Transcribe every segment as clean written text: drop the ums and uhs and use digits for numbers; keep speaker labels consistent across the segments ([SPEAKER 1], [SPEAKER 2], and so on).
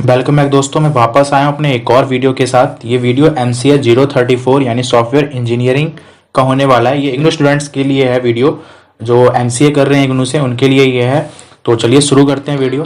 [SPEAKER 1] Welcome back दोस्तों, मैं वापस आया हूं अपने एक और वीडियो के साथ। ये वीडियो MCS 034 यानी सॉफ्टवेयर इंजीनियरिंग का होने वाला है। ये इग्नू स्टूडेंट्स के लिए है वीडियो, जो MCA कर रहे हैं इग्नू से, उनके लिए ये है। तो चलिए शुरू करते हैं वीडियो।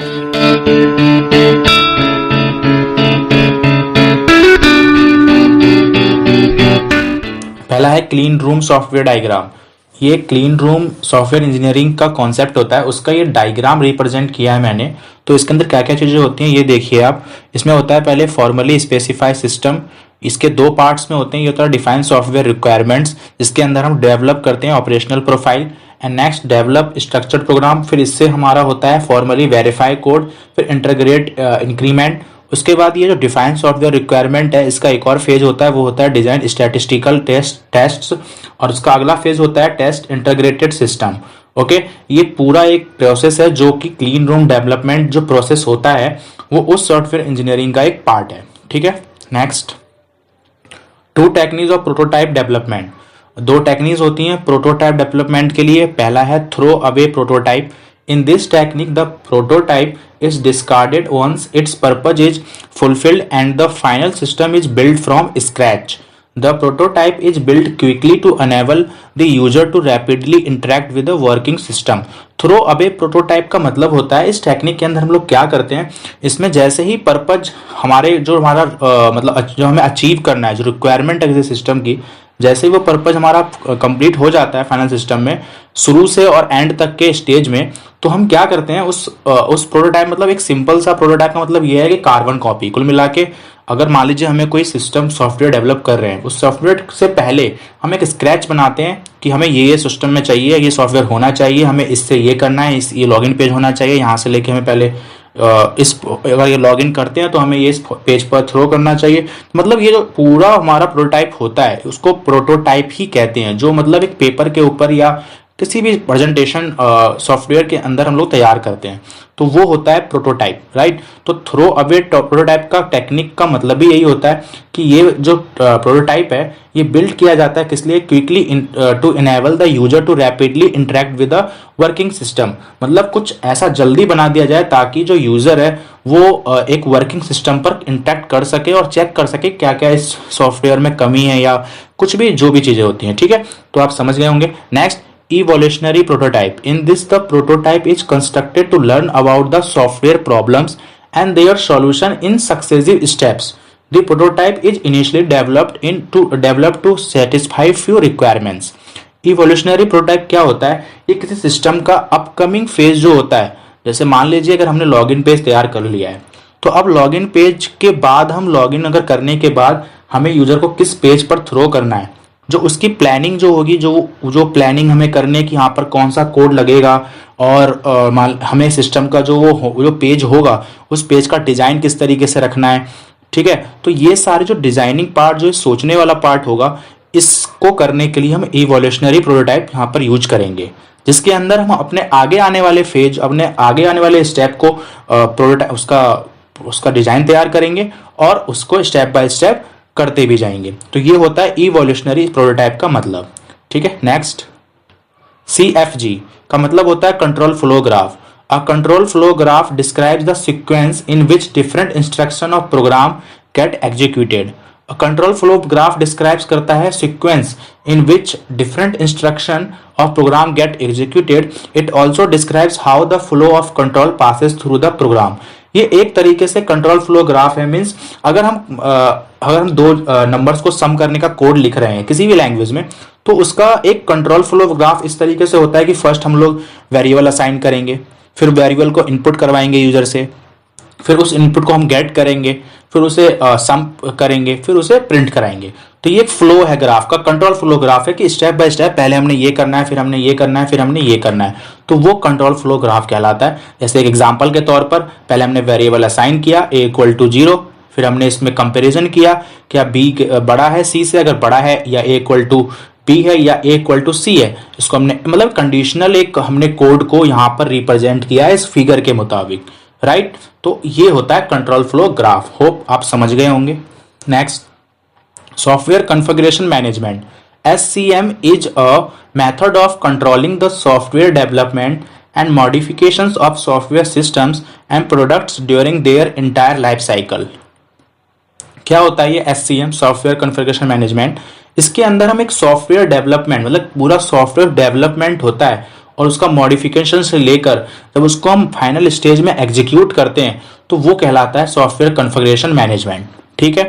[SPEAKER 1] पहला है क्लीन रूम सॉफ्टवेयर डायग्राम। ये क्लीन रूम सॉफ्टवेयर इंजीनियरिंग का कॉन्सेप्ट होता है, उसका ये डायग्राम रिप्रेजेंट किया है मैंने। तो इसके अंदर क्या क्या चीज़ें होती हैं ये देखिए आप। इसमें होता है पहले फॉर्मली स्पेसिफाइड सिस्टम, इसके दो पार्ट्स में होते हैं। ये होता है डिफाइन सॉफ्टवेयर रिक्वायरमेंट्स, जिसके अंदर हम डेवलप करते हैं operational profile. And next develop structured program, फिर इससे हमारा होता है फॉर्मली वेरीफाई कोड, फिर इंटीग्रेट इंक्रीमेंट। उसके बाद ये जो डिफाइन सॉफ्टवेयर रिक्वायरमेंट है, इसका एक और फेज होता है, वो होता है डिजाइन स्टैटिस्टिकल टेस्ट्स, और उसका अगला फेज होता है टेस्ट इंटीग्रेटेड सिस्टम। ओके, ये पूरा एक प्रोसेस है जो कि क्लीन रूम डेवलपमेंट जो प्रोसेस होता है वो उस सॉफ्टवेयर इंजीनियरिंग का एक पार्ट है। ठीक है, next, two techniques of prototype development. दो टेक्निक्स होती हैं प्रोटोटाइप डेवलपमेंट के लिए। पहला है throw away prototype. In this technique, the prototype is discarded once its purpose is fulfilled and the final system is built from scratch. The prototype is built quickly to enable the user to rapidly interact with the working system. Throw away prototype का मतलब होता है, इस technique के अंदर हम लोग क्या करते हैं, इसमें जैसे ही पर्पज हमारे जो हमारा मतलब जो हमें अचीव करना है, जो रिक्वायरमेंट है किसी सिस्टम की, जैसे ही वो पर्पज हमारा कंप्लीट हो जाता है फाइनल सिस्टम में, शुरू से और एंड तक के स्टेज में, तो हम क्या करते हैं उस प्रोटोटाइप, मतलब एक सिंपल सा प्रोटोटाइप का मतलब ये है कि कार्बन कॉपी। कुल मिला के अगर मान लीजिए हमें कोई सिस्टम सॉफ्टवेयर डेवलप कर रहे हैं, उस सॉफ्टवेयर से पहले हम एक स्क्रैच बनाते हैं कि हमें ये सिस्टम में चाहिए, ये सॉफ्टवेयर होना चाहिए, हमें इससे ये करना है, ये लॉगिन पेज होना चाहिए, यहाँ से लेके हमें पहले अगर ये लॉगिन करते हैं तो हमें ये इस पेज पर थ्रो करना चाहिए। मतलब ये जो पूरा हमारा प्रोटोटाइप होता है उसको प्रोटोटाइप ही कहते हैं, जो मतलब एक पेपर के ऊपर या किसी भी प्रेजेंटेशन सॉफ्टवेयर के अंदर हम लोग तैयार करते हैं, तो वो होता है प्रोटोटाइप, राइट। तो थ्रो अवे प्रोटोटाइप का टेक्निक का मतलब भी यही होता है कि ये जो प्रोटोटाइप है ये बिल्ड किया जाता है किस लिए, quickly to enable the user to rapidly interact with the working system. मतलब कुछ ऐसा जल्दी बना दिया जाए ताकि जो यूजर है वो एक वर्किंग सिस्टम पर इंटरेक्ट कर सके और चेक कर सके क्या क्या इस सॉफ्टवेयर में कमी है या कुछ भी जो भी चीजें होती हैं। ठीक है, तो आप समझ गए होंगे। Next, evolutionary prototype. In this, the prototype is constructed to learn about the software problems and their solution in successive steps. The prototype is initially developed to satisfy few requirements. Evolutionary prototype क्या होता है, ये किसी system का upcoming phase जो होता है। जैसे मान लीजिए अगर हमने लॉगिन पेज तैयार कर लिया है, तो अब लॉगिन पेज के बाद हम लॉगिन अगर करने के बाद हमें यूजर को किस पेज पर थ्रो करना है, जो उसकी प्लानिंग जो होगी, जो प्लानिंग हमें करने की यहाँ पर कौन सा कोड लगेगा, और हमें सिस्टम का जो पेज होगा उस पेज का डिजाइन किस तरीके से रखना है। ठीक है, तो ये सारे जो डिजाइनिंग पार्ट, जो सोचने वाला पार्ट होगा, इसको करने के लिए हम इवोल्यूशनरी प्रोटोटाइप यहाँ पर यूज करेंगे, जिसके अंदर हम अपने आगे आने वाले फेज, अपने आगे आने वाले स्टेप को प्रोटोटाइप उसका डिजाइन तैयार करेंगे और उसको स्टेप बाय स्टेप करते भी जाएंगे। तो ये होता है इवोल्यूशनरी प्रोटोटाइप का मतलब। ठीक है, नेक्स्ट, CFG का मतलब होता है control flow graph. A control flow graph describes the sequence in which different instruction of program get executed. A control flow graph describes करता है sequence in which different instruction of program get executed. It also describes how the flow of control passes through the program. ये एक तरीके से control flow graph है। Means अगर हम दो नंबर्स को सम करने का कोड लिख रहे हैं किसी भी लैंग्वेज में, तो उसका एक कंट्रोल फ्लो ग्राफ इस तरीके से होता है कि फर्स्ट हम लोग वेरिएबल असाइन करेंगे, फिर वेरिएबल को इनपुट करवाएंगे यूजर से, फिर उस इनपुट को हम गेट करेंगे, फिर उसे सम करेंगे, फिर उसे प्रिंट कराएंगे। तो ये फ्लो है ग्राफ का, कंट्रोल फ्लो ग्राफ है कि स्टेप बाय स्टेप पहले हमने ये करना है, फिर हमने ये करना है, फिर हमने ये करना है, तो वो कंट्रोल फ्लो ग्राफ कहलाता है। जैसे एक एग्जांपल के तौर पर पहले हमने वेरिएबल असाइन किया a = 0, फिर हमने इसमें कंपैरिजन किया क्या b बड़ा है c से, अगर बड़ा है, या a = b है या a = c है। इसको हमने मतलब कंडीशनल एक हमने कोड को यहाँ पर रिप्रेजेंट किया है इस फिगर के मुताबिक, राइट। तो ये होता है कंट्रोल फ्लो ग्राफ। होप आप समझ गए होंगे। Next, software configuration management. SCM is a method of controlling the software development and modifications of software systems and products during their entire life cycle। क्या होता है ये SCM, सॉफ्टवेयर कॉन्फ़िगरेशन मैनेजमेंट? इसके अंदर हम एक सॉफ्टवेयर डेवलपमेंट, मतलब पूरा सॉफ्टवेयर डेवलपमेंट होता है और उसका मॉडिफिकेशन से लेकर जब उसको हम फाइनल स्टेज में एग्जीक्यूट करते हैं तो वो कहलाता है सॉफ्टवेयर कॉन्फ़िगरेशन मैनेजमेंट। ठीक है,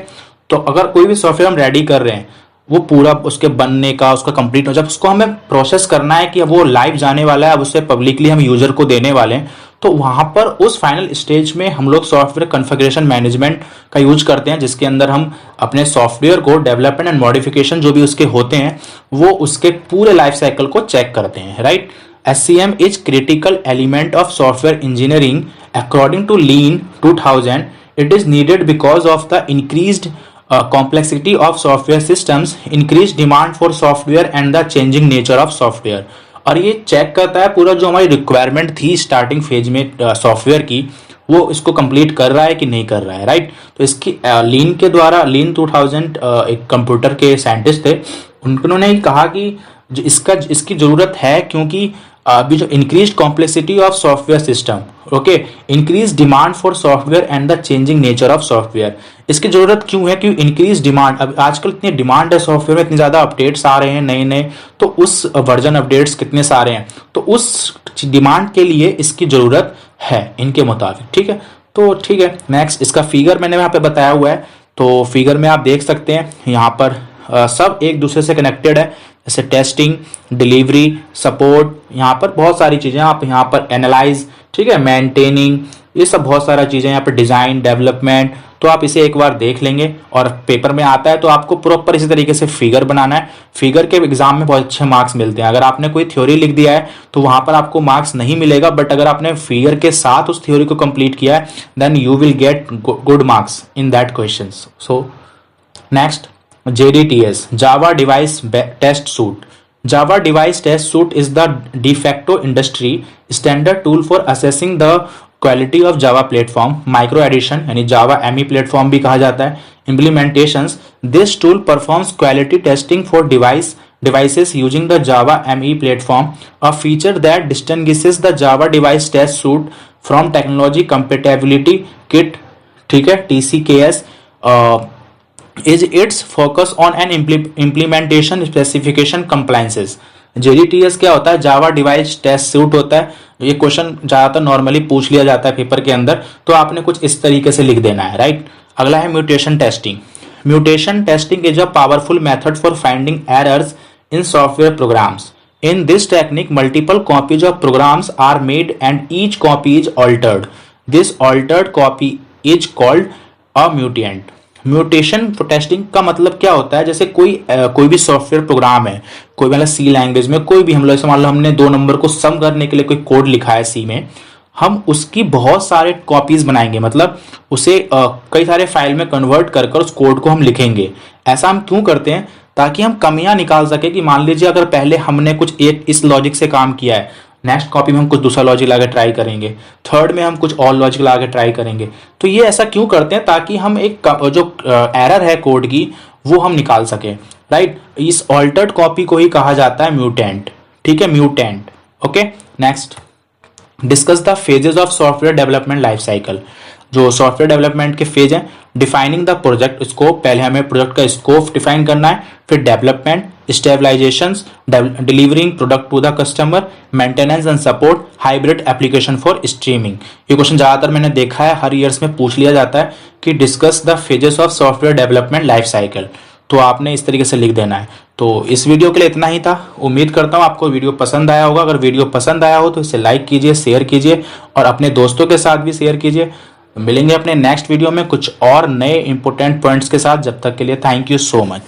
[SPEAKER 1] तो अगर कोई भी सॉफ्टवेयर हम रेडी कर रहे हैं, वो पूरा उसके बनने का, उसका कंप्लीट हो, जब उसको हमें प्रोसेस करना है कि अब वो लाइव जाने वाला है, अब उसे पब्लिकली हम यूजर को देने वाले हैं, तो वहां पर उस फाइनल स्टेज में हम लोग सॉफ्टवेयर कॉन्फ़िगरेशन मैनेजमेंट का यूज करते हैं, जिसके अंदर हम अपने सॉफ्टवेयर को डेवलपमेंट एंड मॉडिफिकेशन जो भी उसके होते हैं वो उसके पूरे लाइफ साइकिल को चेक करते हैं। Right, SCM is critical element of software engineering according to Lean 2000। It is needed because of the increased complexity of software systems, increased demand for software and the changing nature of software। और ये check करता है पूरा जो हमारी requirement थी starting phase में software की, वो इसको कंप्लीट कर रहा है कि नहीं कर रहा है। राइट, तो इसकी लीन के द्वारा, लीन 2000 एक कंप्यूटर के साइंटिस्ट थे, उन्होंने कहा कि जो इसकी जरूरत है क्योंकि अभी जो increase complexity of software system, okay, increase demand for software and the changing nature of software. इसकी जरूरत क्यों है? क्योंकि इंक्रीज डिमांड, अब आजकल इतनी डिमांड है सॉफ्टवेयर में, इतने ज्यादा अपडेट्स आ रहे हैं नए नए, तो उस वर्जन अपडेट्स कितने सारे हैं, तो उस डिमांड के लिए इसकी जरूरत है इनके मुताबिक। ठीक है, तो ठीक है, नेक्स्ट इसका फिगर मैंने यहाँ पे बताया हुआ है, तो फिगर में आप देख सकते हैं यहाँ पर सब एक दूसरे से कनेक्टेड है, जैसे टेस्टिंग, डिलीवरी, सपोर्ट, यहाँ पर बहुत सारी चीजें, आप यहाँ पर एनालाइज, ठीक है, मेंटेनिंग, ये सब बहुत सारा चीजें यहाँ पर, डिजाइन, डेवलपमेंट। तो आप इसे एक बार देख लेंगे और पेपर में आता है तो आपको प्रॉपर इसी तरीके से फिगर बनाना है। फिगर के एग्जाम में बहुत अच्छे मार्क्स मिलते हैं। अगर आपने कोई थ्योरी लिख दिया है तो वहां पर आपको मार्क्स नहीं मिलेगा, बट अगर आपने फिगर के साथ उस थ्योरी को कंप्लीट किया है then you will get good marks in that question. So next, JDTS, Java Device Test Suite। Java Device Test Suite is the de facto industry standard tool for assessing the quality of Java platform, micro edition यानी Java ME platform भी कहा जाता है, implementations। This tool performs quality testing for devices using the Java ME platform, a feature that distinguishes the Java Device Test Suite from Technology Compatibility Kit, ठीक है, TCKS, is its focus on an implementation specification compliances। JDTS क्या होता है? जावा device test suit होता है। ये question ज्यादातर normally पूछ लिया जाता है पेपर के अंदर, तो आपने कुछ इस तरीके से लिख देना है। राइट, अगला है mutation testing. Mutation testing is a powerful method for finding errors in software programmes. In this technique, multiple copies of programs are made and each copy is altered. This altered copy is called a mutant। Mutation testing का मतलब क्या होता है? जैसे कोई भी software program है, कोई मतलब सी लैंग्वेज में, कोई भी हम लोग मान लो हमने 2 नंबर को सम करने के लिए कोई कोड लिखा है सी में, हम उसकी बहुत सारे कॉपीज बनाएंगे, मतलब उसे कई सारे फाइल में कन्वर्ट कर कर उस कोड को हम लिखेंगे। ऐसा हम क्यों करते हैं? ताकि हम कमियां निकाल सके कि मान लीजिए अगर पहले हमने कुछ एक इस लॉजिक से काम किया है, नेक्स्ट कॉपी में हम कुछ दूसरा लॉजिक लाके ट्राई करेंगे, थर्ड में हम कुछ और लॉजिक लाके ट्राई करेंगे। तो ये ऐसा क्यों करते हैं? ताकि हम एक जो एरर है कोड की वो हम निकाल सके। राइट, इस ऑल्टर्ड कॉपी को ही कहा जाता है म्यूटेंट। ठीक है, mutant. Okay, next, discuss the phases of software development life cycle. जो सॉफ्टवेयर डेवलपमेंट के फेज हैं, डिफाइनिंग द प्रोजेक्ट स्कोप, पहले हमें प्रोजेक्ट का स्कोप डिफाइन करना है, फिर development, stabilizations, delivering product to the customer, maintenance and support, hybrid application for streaming. ये क्वेश्चन ज्यादातर मैंने देखा है हर ईयर्स में पूछ लिया जाता है कि discuss the phases of software development life cycle, तो आपने इस तरीके से लिख देना है। तो इस वीडियो के लिए इतना ही था। उम्मीद करता हूँ आपको वीडियो पसंद आया होगा। अगर वीडियो पसंद आया हो तो इसे लाइक कीजिए, शेयर कीजिए और अपने दोस्तों के साथ भी शेयर कीजिए। मिलेंगे अपने नेक्स्ट वीडियो में कुछ और नए इंपॉर्टेंट पॉइंट्स के साथ। जब तक के लिए थैंक यू सो मच।